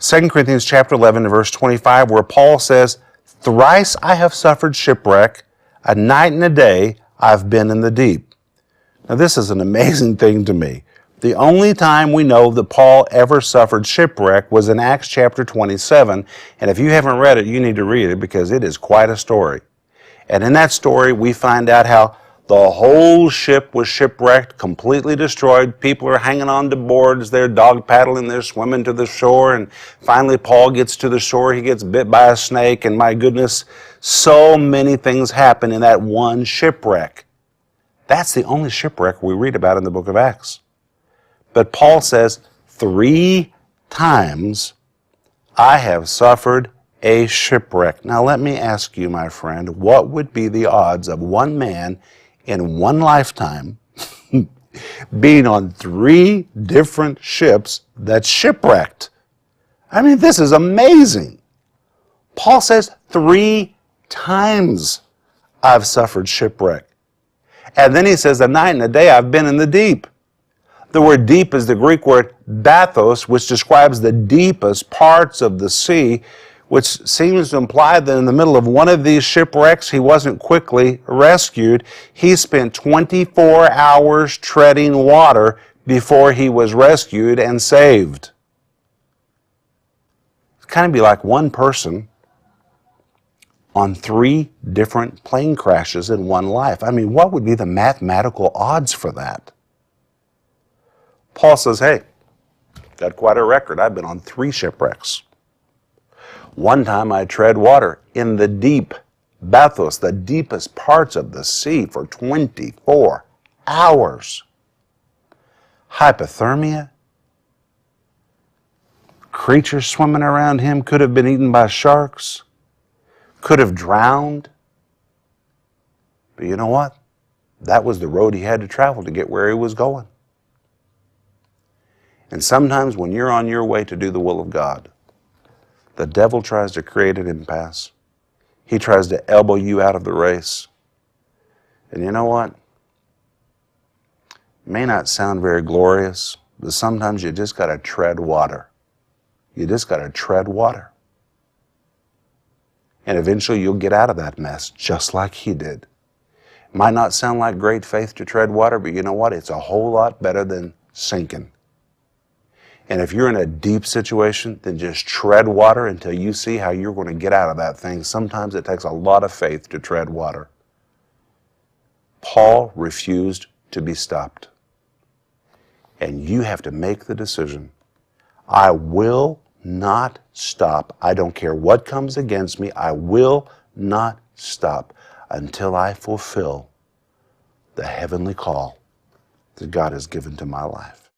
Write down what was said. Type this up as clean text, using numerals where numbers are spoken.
2 Corinthians chapter 11 verse 25, where Paul says, "Thrice I have suffered shipwreck, a night and a day I've been in the deep." Now this is an amazing thing to me. The only time we know that Paul ever suffered shipwreck was in Acts chapter 27, and if you haven't read it, you need to read it because it is quite a story. And in that story, we find out how the whole ship was shipwrecked, completely destroyed. People are hanging on to boards, they're dog paddling, they're swimming to the shore, and finally Paul gets to the shore, he gets bit by a snake, and my goodness, so many things happen in that one shipwreck. That's the only shipwreck we read about in the book of Acts. But Paul says, 3 times I have suffered a shipwreck. Now let me ask you, my friend, what would be the odds of one man in one lifetime being on 3 different ships that shipwrecked? I mean, this is amazing. Paul says 3 times I've suffered shipwreck. And then he says, a night and a day I've been in the deep. The word deep is the Greek word bathos, which describes the deepest parts of the sea, which seems to imply that in the middle of one of these shipwrecks, he wasn't quickly rescued. He spent 24 hours treading water before he was rescued and saved. It's kind of be like one person on 3 different plane crashes in one life. I mean, what would be the mathematical odds for that? Paul says, hey, got quite a record. I've been on 3 shipwrecks. One time I tread water in the deep, bathos, the deepest parts of the sea for 24 hours. Hypothermia. Creatures swimming around him could have been eaten by sharks, could have drowned. But you know what? That was the road he had to travel to get where he was going. And sometimes when you're on your way to do the will of God, the devil tries to create an impasse. He tries to elbow you out of the race. And you know what? It may not sound very glorious, but sometimes you just got to tread water. You just got to tread water. And eventually you'll get out of that mess just like he did. It might not sound like great faith to tread water, but you know what? It's a whole lot better than sinking. And if you're in a deep situation, then just tread water until you see how you're going to get out of that thing. Sometimes it takes a lot of faith to tread water. Paul refused to be stopped. And you have to make the decision. I will not stop. I don't care what comes against me. I will not stop until I fulfill the heavenly call that God has given to my life.